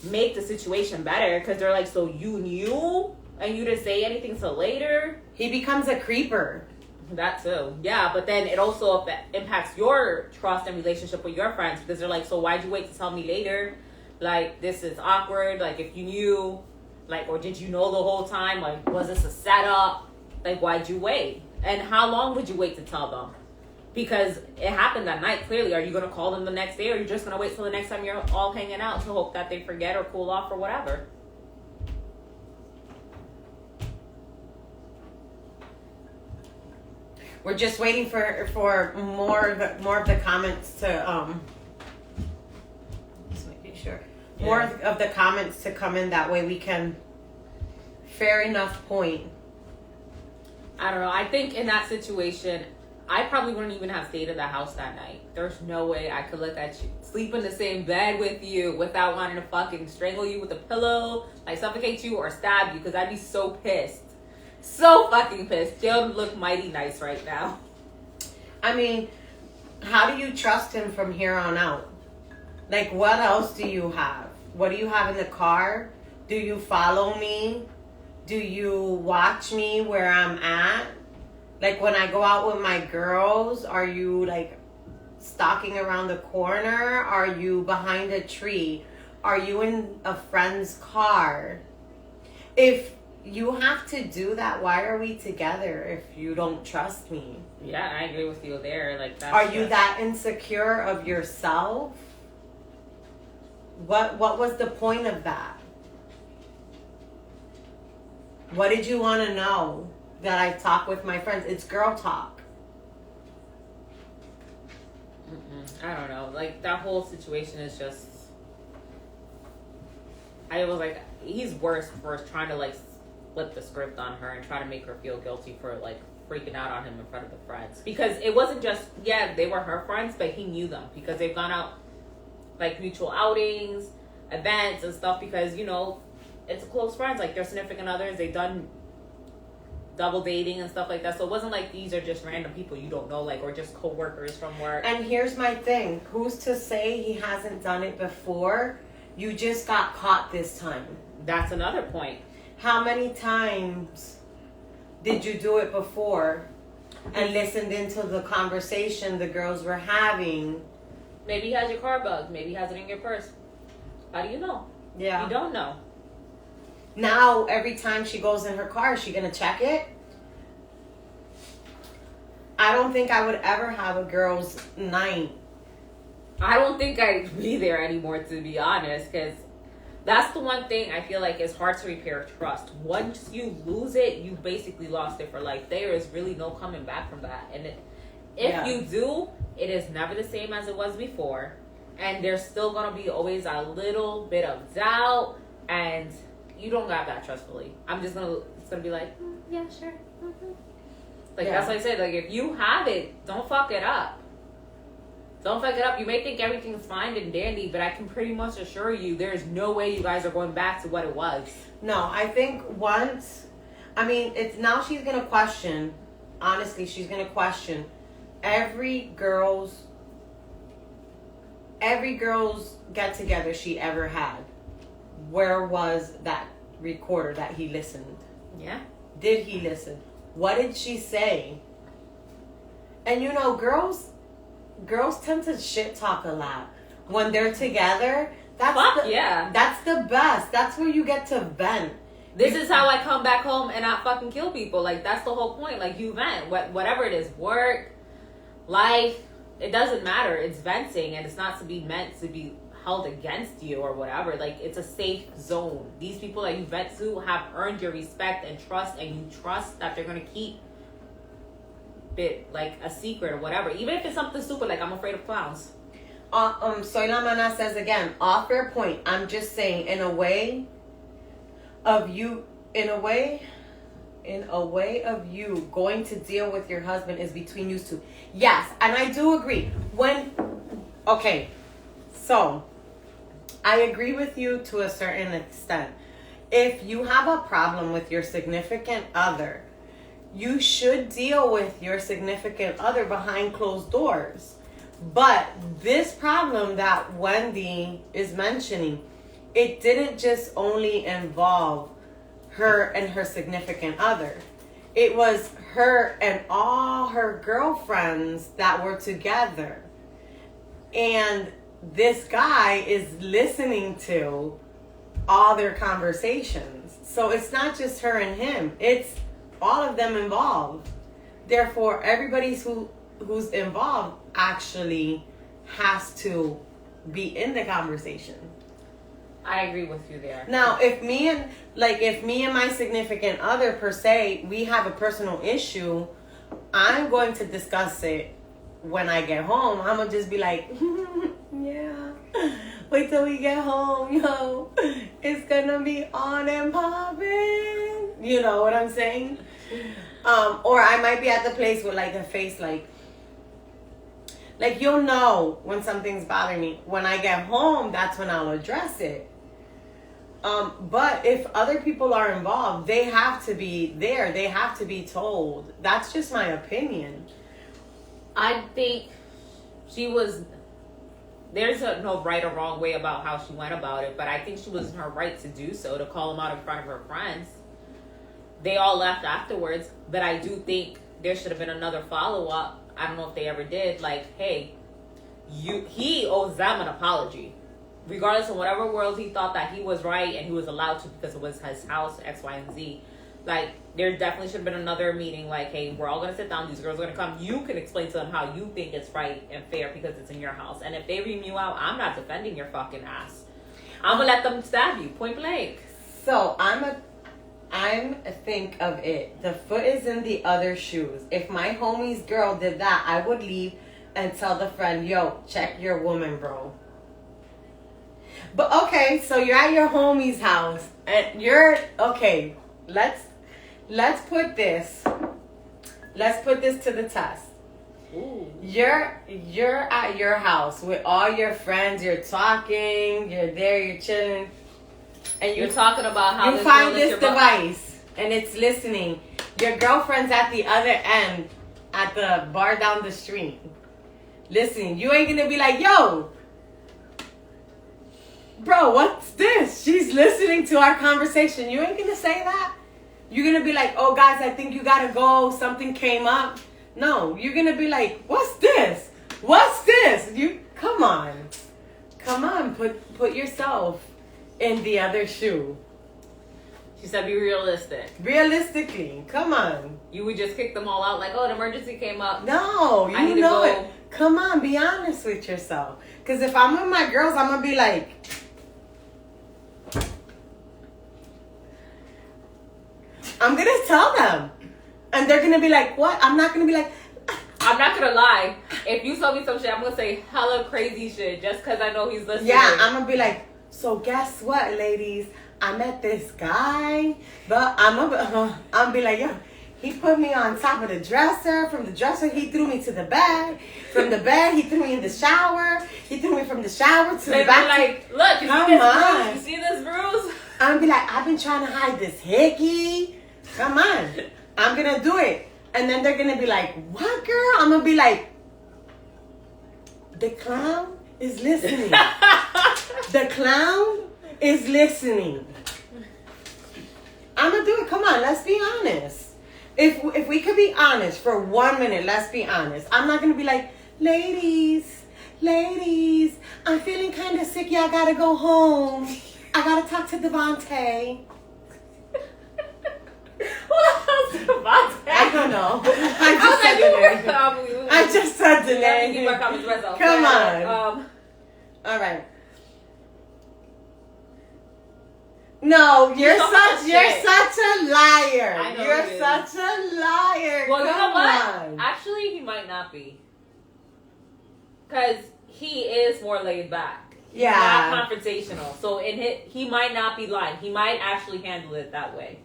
make the situation better, because they're like, so you knew and you didn't say anything till later? He becomes a creeper. That too. Yeah, but then it also impacts your trust and relationship with your friends, because they're like, so why'd you wait to tell me later? Like, this is awkward. Like, if you knew, like, or did you know the whole time? Like, was this a setup? Like, why'd you wait? And how long would you wait to tell them? Because it happened that night, clearly. Are you going to call them the next day, or are you just going to wait till the next time you're all hanging out to hope that they forget or cool off or whatever? We're just waiting for more of the comments to just making sure. Yeah. More of the comments to come in, that way we can fair enough point. I don't know. I think in that situation, I probably wouldn't even have stayed in the house that night. There's no way I could look at you, sleep in the same bed with you without wanting to fucking strangle you with a pillow, like suffocate you or stab you, because I'd be so pissed. So fucking pissed. Jill look mighty nice right now. I mean, how do you trust him from here on out? Like, what else do you have? What do you have in the car? Do you follow me? Do you watch me where I'm at? Like, when I go out with my girls, are you, like, stalking around the corner? Are you behind a tree? Are you in a friend's car? If you have to do that, why are we together if you don't trust me? Yeah, I agree with you there. Like, that's are you that insecure of yourself? What was the point of that? What did you want to know? That I talk with my friends. It's girl talk. I don't know. Like, that whole situation is just... I was like, he's worse for trying to, like, flip the script on her and try to make her feel guilty for, like, freaking out on him in front of the friends. Because it wasn't just, yeah, they were her friends, but he knew them. Because they've gone out, like, mutual outings, events and stuff, because, you know, it's close friends. Like, they're significant others. They've done double dating and stuff like that. So it wasn't like these are just random people you don't know, like, or just co-workers from work. And here's my thing. Who's to say he hasn't done it before? You just got caught this time. That's another point. How many times did you do it before and listened into the conversation the girls were having? Maybe he has your car bugged. Maybe he has it in your purse. How do you know? Yeah. You don't know. Now, every time she goes in her car, is she going to check it? I don't think I would ever have a girl's night. I don't think I'd be there anymore, to be honest, because that's the one thing I feel like is hard to repair trust. Once you lose it, you basically lost it for life. There is really no coming back from that. And if you do, it is never the same as it was before. And there's still going to be always a little bit of doubt and you don't got that trustfully. It's gonna be like, yeah, sure. Mm-hmm. Like, that's what I said. Like, if you have it, don't fuck it up. Don't fuck it up. You may think everything's fine and dandy, but I can pretty much assure you there's no way you guys are going back to what it was. No, I think it's now she's going to question, honestly, she's going to question every girl's get together she ever had. Where was that recorder that he listened? Yeah. Did he listen? What did she say? And girls tend to shit talk a lot when they're together. That's the best. That's where you get to vent. This is how I come back home and not fucking kill people. Like, that's the whole point. Like, you vent. Whatever it is, work, life, it doesn't matter. It's venting, and it's not to be meant to be held against you or whatever. Like, it's a safe zone. These people that you vent to have earned your respect and trust, and you trust that they're going to keep it like a secret or whatever. Even if it's something stupid, like, I'm afraid of clowns. Soy La Mana says again, off fair point. I'm just saying, in a way of you going to deal with your husband is between you two. Yes, and I do agree. So I agree with you to a certain extent. If you have a problem with your significant other, you should deal with your significant other behind closed doors. But this problem that Wendy is mentioning, it didn't just only involve her and her significant other. It was her and all her girlfriends that were together. And this guy is listening to all their conversations. So it's not just her and him. It's all of them involved. Therefore, everybody who's involved actually has to be in the conversation. I agree with you there. Now, if me and my significant other per se, we have a personal issue, I'm going to discuss it when I get home. I'm gonna just be like, yeah, wait till we get home, yo. It's gonna be on and popping. You know what I'm saying? Or I might be at the place with like a face like you'll know when something's bothering me. When I get home, that's when I'll address it. But if other people are involved, they have to be there. They have to be told. That's just my opinion. I think there's no right or wrong way about how she went about it, but I think she was in her right to do so, to call him out in front of her friends. They all left afterwards, but I do think there should have been another follow-up. I don't know if they ever did. Like, hey, he owes them an apology. Regardless of whatever world he thought that he was right and he was allowed to because it was his house, X, Y, and Z. Like, there definitely should have been another meeting. Like, hey, we're all going to sit down. These girls are going to come. You can explain to them how you think it's right and fair because it's in your house. And if they ream you out, I'm not defending your fucking ass. I'm going to let them stab you, point blank. So, I'm think of it. The foot is in the other shoes. If my homie's girl did that, I would leave and tell the friend, yo, check your woman, bro. But okay, so you're at your homie's house and okay, let's put this to the test. Ooh. You're at your house with all your friends, you're talking, you're there, you're chilling. And you're talking about how you find this device and it's listening. Your girlfriend's at the other end at the bar down the street listening. You ain't gonna be like, yo, bro, what's this? She's listening to our conversation. You ain't gonna say that. You're gonna be like, oh guys, I think you gotta go, something came up. No, you're gonna be like, what's this? You come on, put yourself in the other shoe. She said be realistic. Realistically, come on. You would just kick them all out like, oh, an emergency came up. No, you know it. Come on, be honest with yourself. Because if I'm with my girls, I'm going to be like, I'm going to tell them. And they're going to be like, what? I'm not going to be like, I'm not going to lie. If you tell me some shit, I'm going to say hella crazy shit just because I know he's listening. Yeah, I'm going to be like, so guess what, ladies? I met this guy, but I'm be like, yo, he put me on top of the dresser. From the dresser, he threw me to the bed. From the bed, he threw me in the shower. He threw me from the shower to the back. Like, look, you see this bruise? You see this bruise? I'm be like, I've been trying to hide this hickey. Come on. I'm going to do it. And then they're going to be like, what, girl? I'm going to be like, the clown is listening. The clown is listening. I'm going to do it. Come on, let's be honest. If we could be honest for 1 minute, let's be honest. I'm not going to be like, ladies, I'm feeling kind of sick. Y'all got to go home. I got to talk to Devontae. Who the Devontae? I don't know. I just said the name. Keep my comments myself. Come on. All right. No, you're such a liar. I know you're such a liar. Well, you know what? On. Actually, he might not be. Because he is more laid back. Yeah. Not confrontational. So he might not be lying. He might actually handle it that way.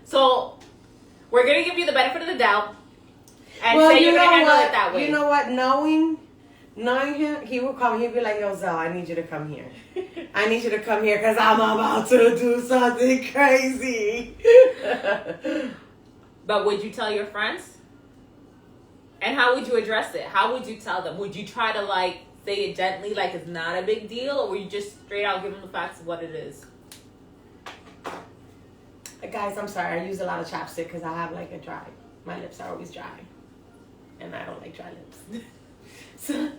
So we're going to give you the benefit of the doubt. And say you're going to handle it that way. You know what? Knowing him, he will come. He'll be like, yo, Zell, I need you to come here. I need you to come here because I'm about to do something crazy. But would you tell your friends? And how would you address it? How would you tell them? Would you try to, like, say it gently, like it's not a big deal? Or would you just straight out give them the facts of what it is? Guys, I'm sorry. I use a lot of chapstick because I have, like, a dry. My lips are always dry. And I don't like dry lips. So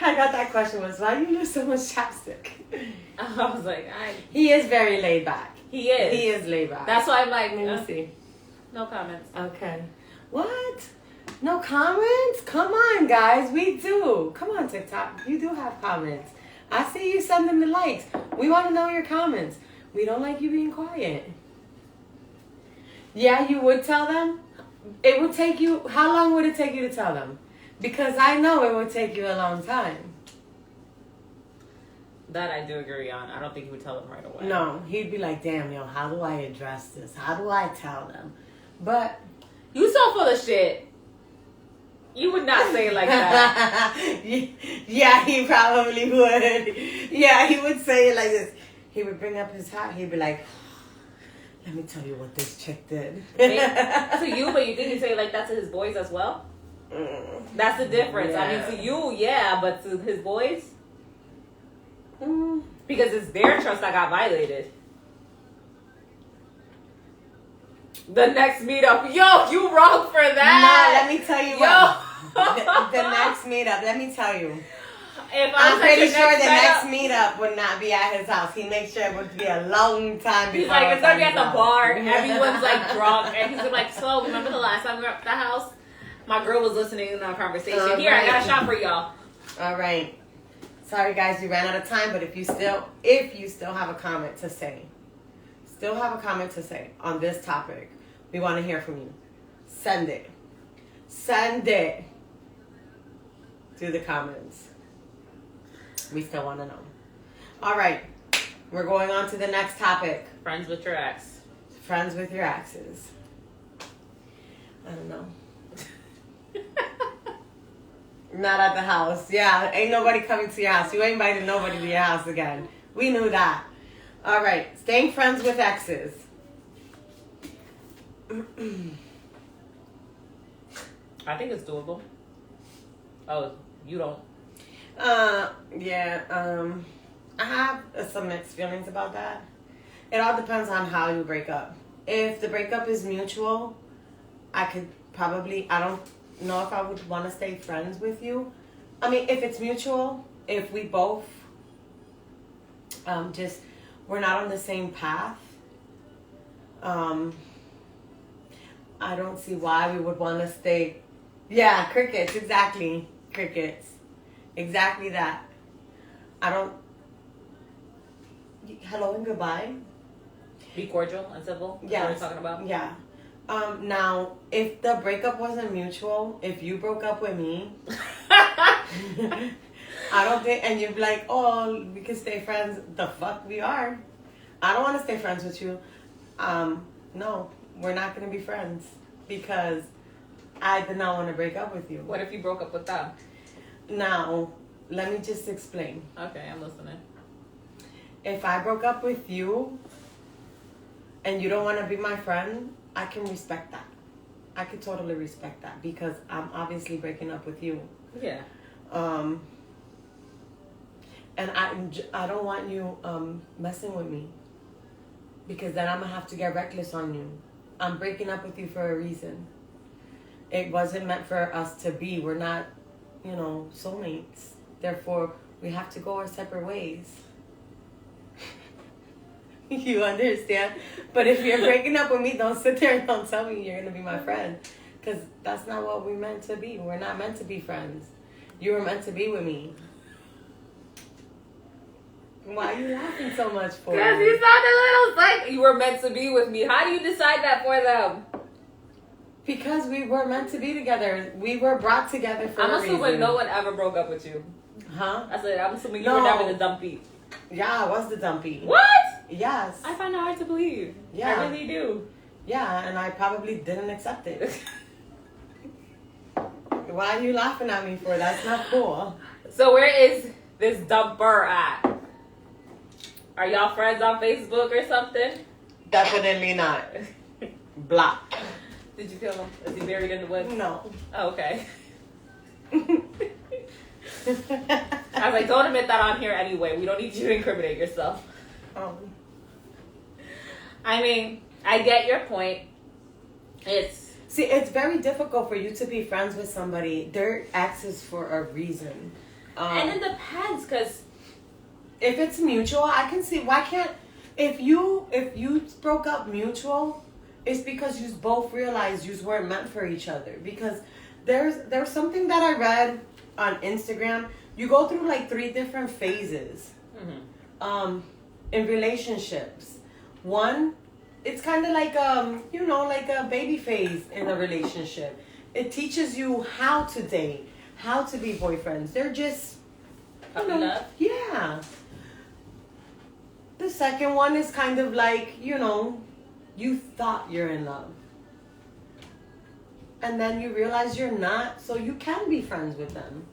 I got that question was, why do you use so much chapstick? I was like, He is very laid back. He is. He is laid back. That's why I'm like, let me see. No comments. Okay. What? No comments? Come on, guys. We do. Come on, TikTok. You do have comments. I see you sending the likes. We want to know your comments. We don't like you being quiet. Yeah, you would tell them? It would take you, how long would it take you to tell them? Because I know it would take you a long time. That I do agree on. I don't think he would tell them right away. No, he'd be like, damn, yo, how do I address this? How do I tell them? But you so full of shit. You would not say it like that. Yeah, he probably would. Yeah, he would say it like this. He would bring up his hat. He'd be like, let me tell you what this chick did. To you, but you think he'd say it like that to his boys as well? That's the difference. Yeah. I mean, to you, yeah, but to his boys? Because it's their trust that got violated. The next meetup. Yo, you wrong for that. No, let me tell you what. The next meetup, let me tell you. I'm pretty sure the next meetup would not be at his house. He makes sure it would be a long time before. He's like, it's gonna be at the bar. Everyone's like drunk, and he's like, so remember the last time we were at the house? My girl was listening in our conversation. Here, I got a shot for y'all. All right. Sorry, guys, we ran out of time. But if you still have a comment to say, on this topic, we want to hear from you. Send it to the comments. We still want to know. All right, we're going on to the next topic. Friends with your ex. Friends with your exes. I don't know. Not at the house. Yeah, ain't nobody coming to your house. You ain't inviting nobody to your house again. We knew that. All right, staying friends with exes. I think it's doable. Oh, you don't? Yeah. I have some mixed feelings about that. It all depends on how you break up. If the breakup is mutual, I don't know if I would want to stay friends with you. I mean, if it's mutual, if we both we're not on the same path, I don't see why we would want to stay. Yeah, crickets, exactly. Crickets. Exactly that. Hello and goodbye. Be cordial and civil? Yeah. What are you talking about? Yeah. Now, if the breakup wasn't mutual, if you broke up with me, I don't think, and you'd be like, oh, we can stay friends. The fuck we are. I don't want to stay friends with you. No, we're not going to be friends because I did not want to break up with you. What if you broke up with them? Now, let me just explain. Okay, I'm listening. If I broke up with you and you don't want to be my friend, I can respect that. I could totally respect that because I'm obviously breaking up with you. Yeah. And I don't want you messing with me because then I'm going to have to get reckless on you. I'm breaking up with you for a reason. It wasn't meant for us to be. We're not, soulmates. Therefore, we have to go our separate ways. You understand? But if you're breaking up with me, don't sit there and don't tell me you're going to be my friend. Because that's not what we meant to be. We're not meant to be friends. You were meant to be with me. Why are you laughing so much for? Because you sound a little like you were meant to be with me. How do you decide that for them? Because we were meant to be together. We were brought together for a reason. I'm assuming no one ever broke up with you. Huh? I said, I'm assuming you were never the dumpy. Yeah, I was the dumpy. What? Yes. I find it hard to believe. Yeah. I really do. Yeah, and I probably didn't accept it. Why are you laughing at me for? That's not cool. So where is this dumper at? Are y'all friends on Facebook or something? Definitely not. Block. Did you kill him? Is he buried in the woods? No. Oh, okay. I was like, don't admit that on here anyway. We don't need you to incriminate yourself. I mean, I get your point. It's very difficult for you to be friends with somebody. They're exes for a reason. And it depends, because if it's mutual, I can see why can't if you broke up mutual, it's because you both realized you weren't meant for each other. Because there's something that I read on Instagram. You go through like 3 different phases in relationships. One, it's kind of like like a baby phase in a relationship. It teaches you how to date, how to be boyfriends. They're just love. Yeah. The second one is kind of like, you thought you're in love. And then you realize you're not, so you can be friends with them.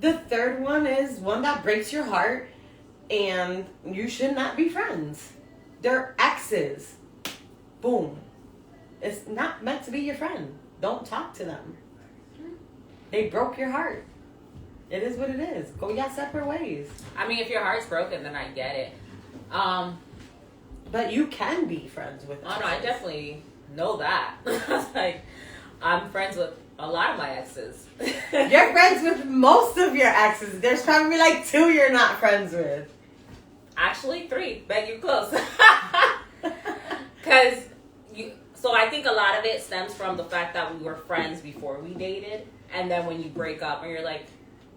The third one is one that breaks your heart and you should not be friends. They're exes. Boom. It's not meant to be your friend. Don't talk to them. They broke your heart. It is what it is. Go your separate ways. I mean, if your heart's broken, then I get it. But you can be friends with them. Oh, no, I definitely know that. Like, I'm friends with a lot of my exes. You're friends with most of your exes. There's probably like 2 you're not friends with. Actually, 3. Bet you close. So I think a lot of it stems from the fact that we were friends before we dated. And then when you break up and you're like,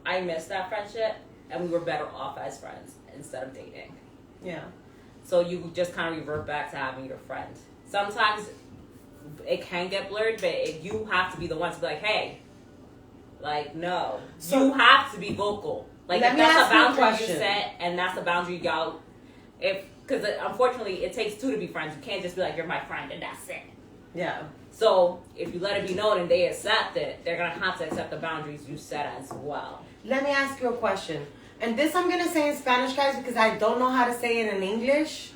I miss that friendship. And we were better off as friends instead of dating. Yeah. So you just kind of revert back to having your friend. Sometimes it can get blurred, but you have to be the one to be like, hey, like, no. So you have to be vocal. Like, if that's a boundary you set, and that's a boundary y'all, because unfortunately it takes 2 to be friends. You can't just be like, you're my friend and that's it. Yeah. So if you let it be known and they accept it, they're going to have to accept the boundaries you set as well. Let me ask you a question. And this I'm going to say in Spanish, guys, because I don't know how to say it in English.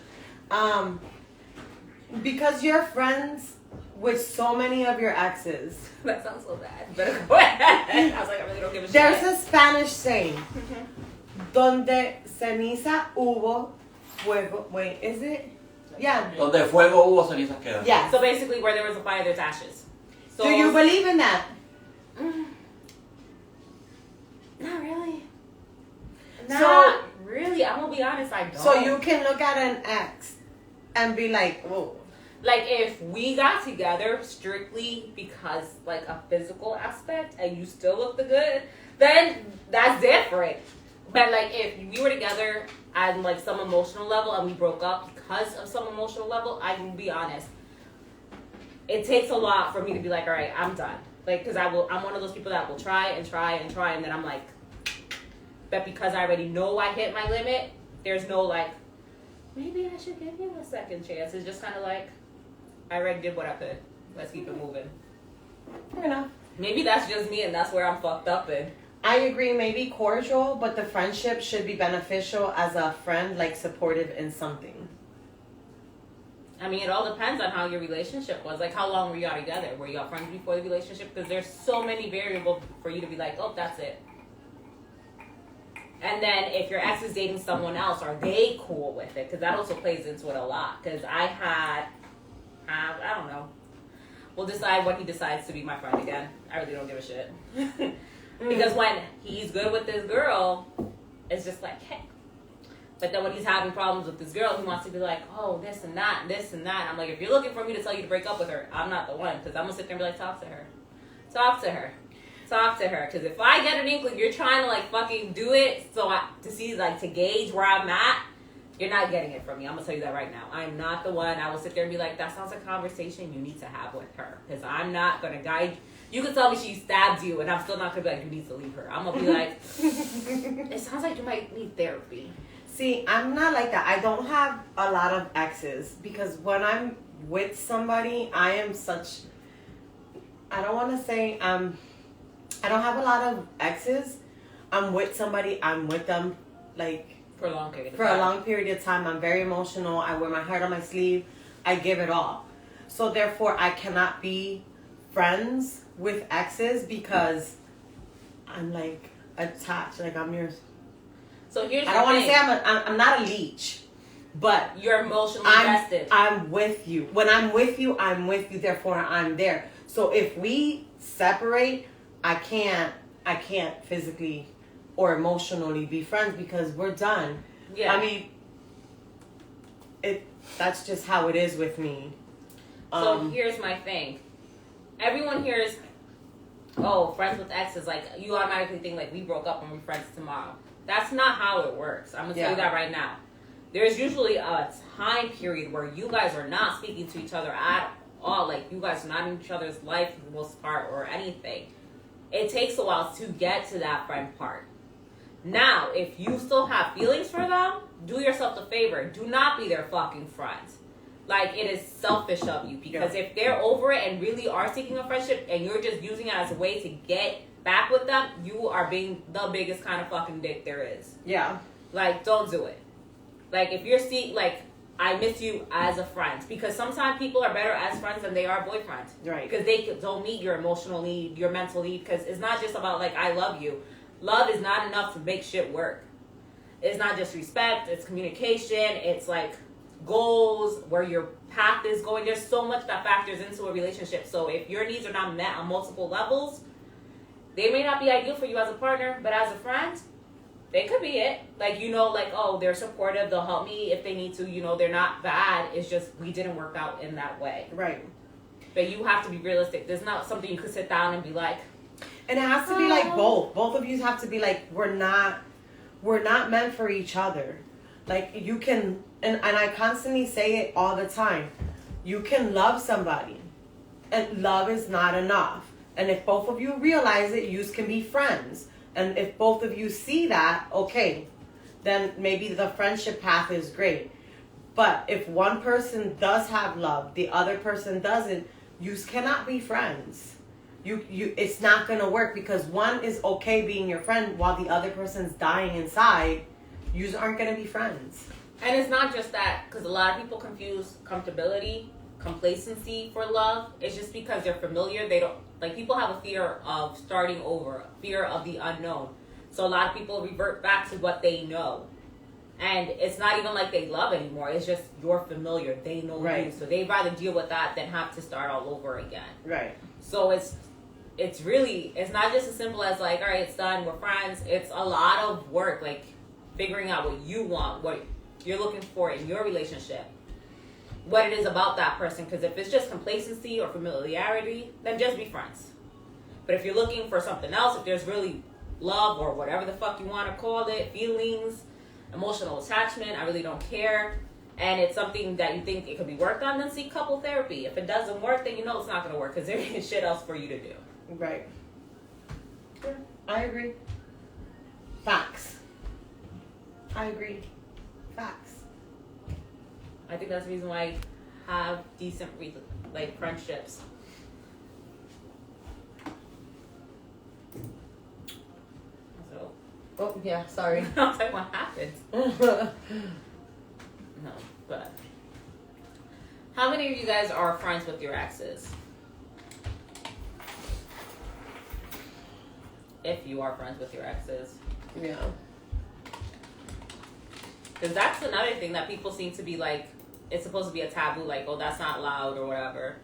Because you're friends with so many of your exes. That sounds so bad. But go ahead. I was like, I really don't give a shit. There's a Spanish saying. Donde ceniza hubo fuego. Wait, is it? Yeah. Donde fuego hubo cenizas quedan. Yeah. So basically, where there was a fire, there's ashes. So do you believe in that? Not really. So, Not really. I'm gonna be honest, I don't. So you can look at an ex and be like, whoa. Like, if we got together strictly because, like, a physical aspect and you still look the good, then that's different. But, like, if we were together on, like, some emotional level and we broke up because of some emotional level, I can be honest. It takes a lot for me to be like, all right, I'm done. Like, because I'm one of those people that will try and try and try, and then I'm like, but because I already know I hit my limit, there's no, like, maybe I should give you a second chance. It's just kind of like, I already did what I could. Let's keep it moving. Fair enough. Maybe that's just me and that's where I'm fucked up in. I agree, maybe cordial, but the friendship should be beneficial as a friend, like supportive in something. I mean, it all depends on how your relationship was. Like, how long were y'all together? Were y'all friends before the relationship? Because there's so many variables for you to be like, oh, that's it. And then if your ex is dating someone else, are they cool with it? Because that also plays into it a lot. Because I don't know. We'll decide when he decides to be my friend again. I really don't give a shit. Because when he's good with this girl, it's just like, hey. But then when he's having problems with this girl, he wants to be like, oh, this and that, and this and that. I'm like, if you're looking for me to tell you to break up with her, I'm not the one. Because I'm going to sit there and be like, talk to her. Talk to her. Talk to her. Because if I get an inkling, you're trying to like fucking do it to see, like, to gauge where I'm at, you're not getting it from me. I'm going to tell you that right now. I'm not the one. I will sit there and be like, that sounds like a conversation you need to have with her. Because I'm not going to guide. You could tell me she stabbed you, and I'm still not going to be like, you need to leave her. I'm going to be like, it sounds like you might need therapy. See, I'm not like that. I don't have a lot of exes because when I'm with somebody, I am such. I don't want to say I don't have a lot of exes. I'm with somebody. I'm with them like for a long period. For a long period of time. I'm very emotional. I wear my heart on my sleeve. I give it all. So therefore, I cannot be friends with exes because I'm like attached. Like I'm yours. So here's I don't want to say I'm not a leech, but you're emotionally invested. I'm with you. When I'm with you, I'm with you. Therefore, I'm there. So if we separate, I can't physically or emotionally be friends because we're done. Yeah. I mean, that's just how it is with me. So here's my thing. Everyone here is, oh, friends with exes. Like, you automatically think, like, we broke up and we're friends tomorrow. That's not how it works. I'm going to tell you that right now. There's usually a time period where you guys are not speaking to each other at all. Like, you guys are not in each other's life for the most part or anything. It takes a while to get to that friend part. Now, if you still have feelings for them, do yourself a favor. Do not be their fucking friend. Like, it is selfish of you. Because if they're over it and really are seeking a friendship and you're just using it as a way to get back with them, you are being the biggest kind of fucking dick there is. Yeah. Like, don't do it. Like, if you're like, I miss you as a friend. Because sometimes people are better as friends than they are boyfriends. Right. Because they don't meet your emotional need, your mental need. Because it's not just about, like, I love you. Love is not enough to make shit work. It's not just respect. It's communication. It's, like, goals, where your path is going. There's so much that factors into a relationship. So if your needs are not met on multiple levels, they may not be ideal for you as a partner, but as a friend, they could be it. Like, you know, like, oh, they're supportive. They'll help me if they need to. You know, they're not bad. It's just we didn't work out in that way. Right. But you have to be realistic. There's not something you could sit down and be like. And it has to be like both. Both of you have to be like, we're not meant for each other. Like, you can, and I constantly say it all the time. You can love somebody, and love is not enough. And if both of you realize it, you can be friends. And if both of you see that, okay, then maybe the friendship path is great. But if one person does have love, the other person doesn't, you cannot be friends. It's not going to work because one is okay being your friend while the other person's dying inside. You aren't going to be friends. And it's not just that, because a lot of people confuse complacency for love. It's just because they're familiar. They don't, like, people have a fear of starting over, fear of the unknown. So a lot of people revert back to what they know. And it's not even like they love anymore. It's just you're familiar. They know you. So they'd rather deal with that than have to start all over again. Right. So it's not just as simple as like, all right, it's done, we're friends. It's a lot of work, like figuring out what you want, what you're looking for in your relationship, what it is about that person. Because if it's just complacency or familiarity, then just be friends. But if you're looking for something else, if there's really love or whatever the fuck you want to call it, feelings, emotional attachment, I really don't care, and it's something that you think it could be worked on, then seek couple therapy. If it doesn't work, then you know it's not going to work because there ain't shit else for you to do. Right. Yeah, I agree. Facts. I agree. Facts. I think that's the reason why I have decent like friendships. So. Oh yeah, sorry. I was like, what happened? No, but how many of you guys are friends with your exes? If you are friends with your exes. Yeah. Because that's another thing that people seem to be like, it's supposed to be a taboo, like, oh, that's not loud or whatever.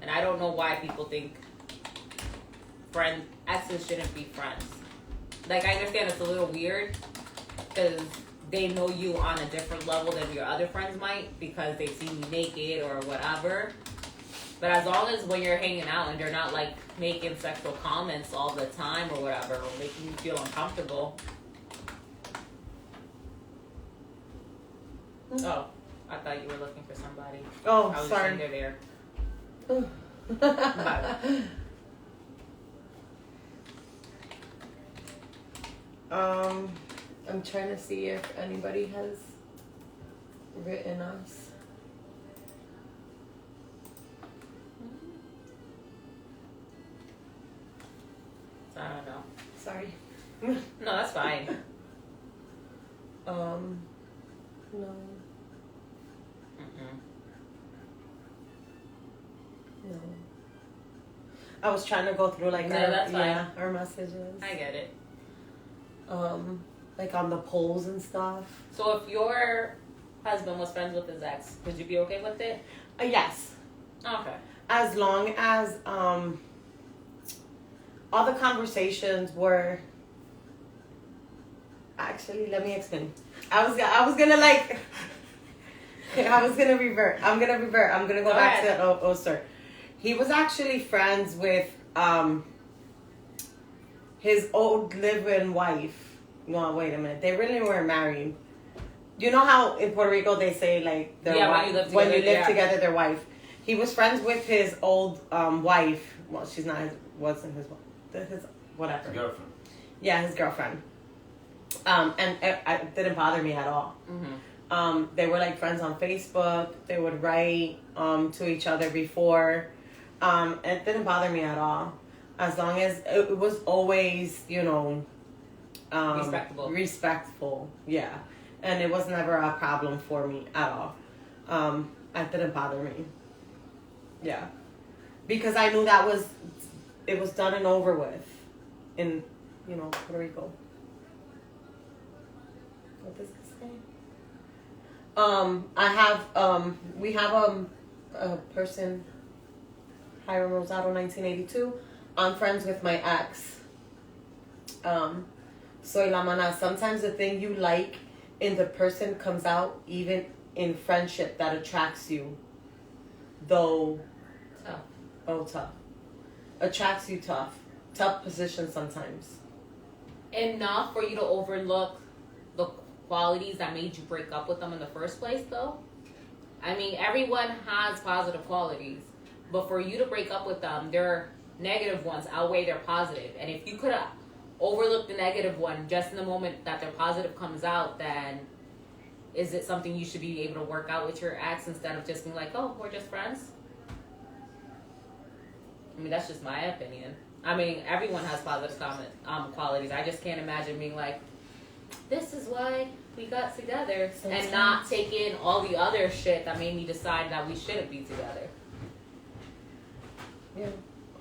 And I don't know why people think exes shouldn't be friends. Like, I understand it's a little weird because they know you on a different level than your other friends might because they've seen you naked or whatever. But as long as when you're hanging out and they're not, like, making sexual comments all the time or whatever, or making you feel uncomfortable. Oh, I thought you were looking for somebody. Oh, I was sorry. Just there. I'm trying to see if anybody has written us. I don't know. Sorry. No, that's fine. No. Mm-mm. No. I was trying to go through like that's fine. our messages. I get it. Like on the polls and stuff. So if your husband was friends with his ex, would you be okay with it? Yes. Okay. As long as all the conversations were. Actually, let me explain. I was gonna like. I was gonna revert. I'm gonna go back ahead. to sir. He was actually friends with his old live-in wife. No, wait a minute. They really weren't married. You know how in Puerto Rico they say like their wife when you live together, their wife. He was friends with his old wife. Well, she's not. Wasn't his wife. His whatever. His girlfriend. Yeah, his girlfriend. And it didn't bother me at all. Mm-hmm. They were like friends on Facebook. They would write to each other before. It didn't bother me at all. As long as it was always, respectful, yeah. And it was never a problem for me at all. It didn't bother me. Yeah. Because I knew it was done and over with in, Puerto Rico. What does this say? We have a person, Hiram Rosado, 1982. I'm friends with my ex. Soy la mana. Sometimes the thing you like in the person comes out even in friendship that attracts you. Though, tough. Attracts you tough. Tough position sometimes. Enough for you to overlook the qualities that made you break up with them in the first place, though? I mean, everyone has positive qualities, but for you to break up with them, their negative ones outweigh their positive. And if you could have overlooked the negative one just in the moment that their positive comes out, then is it something you should be able to work out with your ex instead of just being like, oh, we're just friends? I mean, that's just my opinion. I mean, everyone has positive qualities. I just can't imagine being like, this is why we got together, and not take in all the other shit that made me decide that we shouldn't be together. Yeah.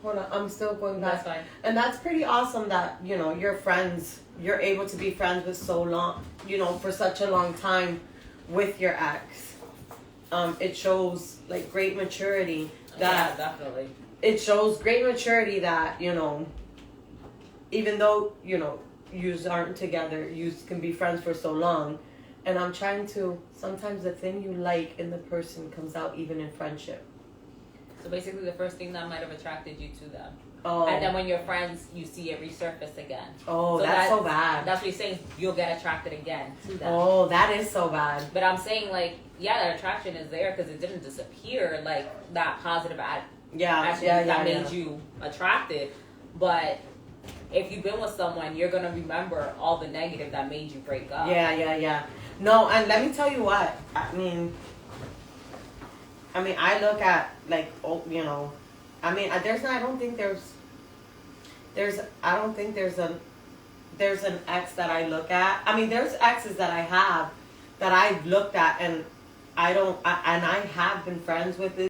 Hold on, I'm still going back. That's fine. And that's pretty awesome that, you're friends. You're able to be friends with so long, for such a long time with your ex. It shows, like, great maturity. Yeah, definitely. It shows great maturity that, even though, yous aren't together, yous can be friends for so long. And I'm trying to, sometimes the thing you like in the person comes out even in friendship. So basically the first thing that might have attracted you to them. Oh. And then when you're friends, you see it resurface again. Oh, so that's so bad. That's what he's saying. You'll get attracted again to them. Oh, that is so bad. But I'm saying, like, yeah, that attraction is there because it didn't disappear, like, that positive that made you attracted. But if you've been with someone, you're going to remember all the negative that made you break up. Yeah. No, and let me tell you what. I mean, I mean, I look at like, I mean, I don't think there's an ex that I look at. I mean, there's exes that I have that I've looked at and I have been friends with